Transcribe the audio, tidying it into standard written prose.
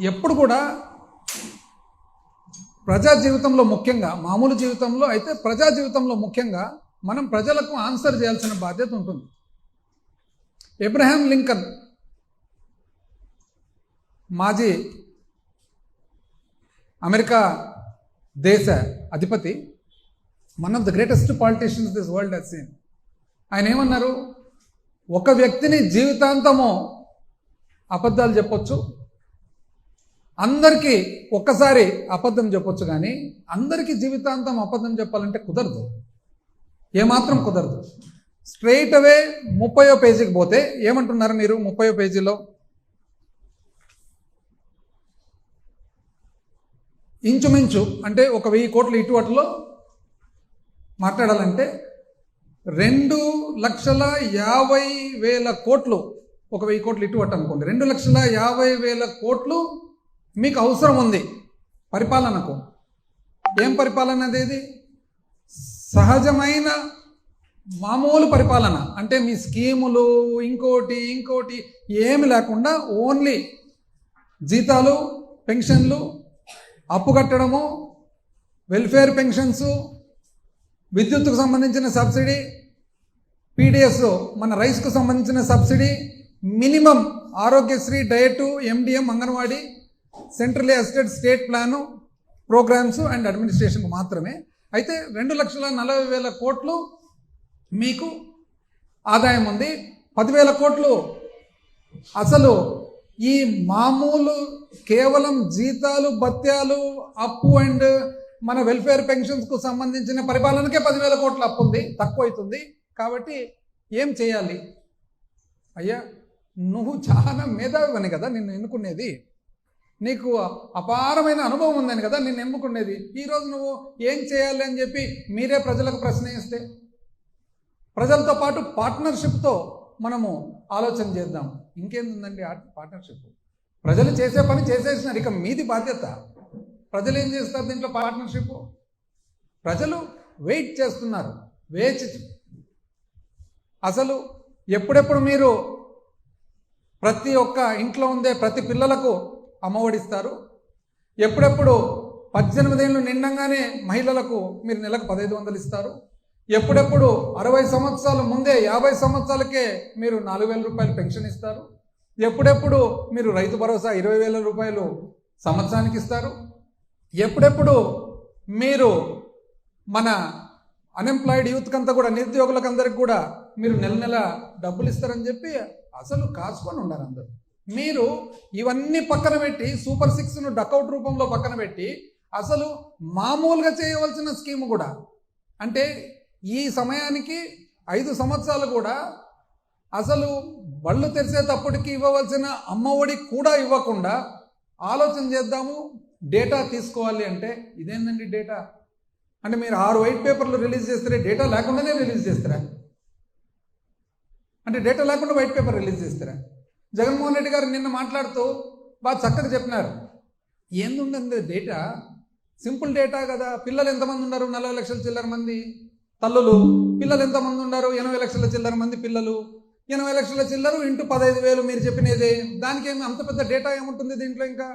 ఎప్పుడు కూడా ప్రజా జీవితంలో ముఖ్యంగా మామూలు జీవితంలో అయితే ప్రజా జీవితంలో ముఖ్యంగా మనం ప్రజలకు ఆన్సర్ చేయాల్సిన బాధ్యత ఉంటుంది. అబ్రహాం లింకన్ మాజీ అమెరికా దేశ అధిపతి, one of the greatest politicians this world has scene. ఆయన ఏమన్నారు, ఒక వ్యక్తిని జీవితాంతము అబద్ధాలు చెప్పొచ్చు, అందరికీ ఒక్కసారి అబద్ధం చెప్పొచ్చు, కానీ అందరికీ జీవితాంతం అబద్ధం చెప్పాలంటే కుదరదు, ఏమాత్రం కుదరదు. స్ట్రైట్ అవే 30వ పేజీకి పోతే ఏమంటున్నారు మీరు? 30వ పేజీలో ఇంచుమించు అంటే 1,000 కోట్లు ఇటువట్లో మాట్లాడాలంటే 2,50,000 కోట్లు, 1,000 కోట్లు ఇటువట్ అనుకోండి, 2,50,000 కోట్లు మీకు అవసరం ఉంది పరిపాలనకు. ఏం పరిపాలన అదేది? సహజమైన మామూలు పరిపాలన అంటే మీ స్కీములు ఇంకోటి ఏమి లేకుండా ఓన్లీ జీతాలు, పెన్షన్లు, అప్పు కట్టడము, వెల్ఫేర్ పెన్షన్స్, విద్యుత్తుకు సంబంధించిన సబ్సిడీ, పీడిఎస్ మన రైస్కు సంబంధించిన subsidy, minimum Aarogyasri, diet, MDM, Anganwadi, central assisted state plan, programmes and administration మాత్రమే. అయితే 2,40,000 కోట్లు మీకు ఆదాయం ఉంది. 10,000 కోట్లు అసలు ఈ మామూలు కేవలం జీతాలు, భత్యాలు, అప్పు అండ్ మన వెల్ఫేర్ పెన్షన్స్కు సంబంధించిన పరిపాలనకే 10,000 కోట్ల అప్పు ఉంది, తక్కువ అవుతుంది. కాబట్టి ఏం చేయాలి? అయ్యా, నువ్వు చాలా మేధావివని కదా నిన్ను ఎన్నుకునేది, నీకు అపారమైన అనుభవం ఉందని కదా నిన్ను ఎన్నుకునేది. ఈరోజు నువ్వు ఏం చేయాలి అని చెప్పి మీరే ప్రజలకు ప్రశ్న ఇస్తే, ప్రజలతో పాటు పార్ట్నర్షిప్తో మనము ఆలోచన చేద్దాం. ఇంకేందండి పార్ట్నర్షిప్? ప్రజలు చేసే పని చేసేసినారు, ఇక మీది బాధ్యత. ప్రజలు ఏం చేస్తారు దీంట్లో? పార్ట్నర్షిప్. ప్రజలు వెయిట్ చేస్తున్నారు, వేచి అసలు ఎప్పుడెప్పుడు మీరు ప్రతి ఒక్క ఇంట్లో ఉండే ప్రతి పిల్లలకు అమ్మఒడిస్తారు, ఎప్పుడెప్పుడు 18 ఏళ్ళు నిండంగానే మహిళలకు మీరు నెలకు 1,500 ఇస్తారు, ఎప్పుడెప్పుడు 60 సంవత్సరాల ముందే 50 సంవత్సరాలకే మీరు 4,000 రూపాయలు పెన్షన్ ఇస్తారు, ఎప్పుడెప్పుడు మీరు రైతు భరోసా 20,000 రూపాయలు సంవత్సరానికి ఇస్తారు, ఎప్పుడెప్పుడు మీరు మన అన్ఎంప్లాయిడ్ యూత్కి అంతా కూడా, నిరుద్యోగులకు అందరికి కూడా మీరు నెల నెల డబ్బులు ఇస్తారని చెప్పి అసలు కాసుకొని ఉన్నారు అందరూ. మీరు ఇవన్నీ పక్కన పెట్టి సూపర్ 6ను డకౌట్ రూపంలో పక్కన పెట్టి అసలు మామూలుగా చేయవలసిన స్కీమ్ కూడా, అంటే ఈ సమయానికి 5 సంవత్సరాలు కూడా అసలు బళ్ళు తెరిచేటప్పటికి ఇవ్వవలసిన అమ్మఒడి కూడా ఇవ్వకుండా ఆలోచన చేద్దాము, డేటా తీసుకోవాలి అంటే ఇదేందండి డేటా? అంటే మీరు 6 వైట్ పేపర్లు రిలీజ్ చేస్తారే, డేటా లేకుండానే రిలీజ్ చేస్తారా? అంటే డేటా లేకుండా వైట్ పేపర్ రిలీజ్ చేస్తారా? జగన్మోహన్ రెడ్డి గారు నిన్న మాట్లాడుతూ బాగా చక్కగా చెప్పినారు, ఏందుండండి డేటా, సింపుల్ డేటా కదా. పిల్లలు ఎంతమంది ఉన్నారు? 40 లక్షల చిల్లర మంది తల్లులు. పిల్లలు ఎంతమంది ఉన్నారు? 80 లక్షల చిల్లర మంది పిల్లలు. 80 లక్షల చిల్లరు ఇంటూ 15,000 మీరు చెప్పినదే. దానికి ఏమి అంత పెద్ద డేటా ఏముంటుంది దీంట్లో? ఇంకా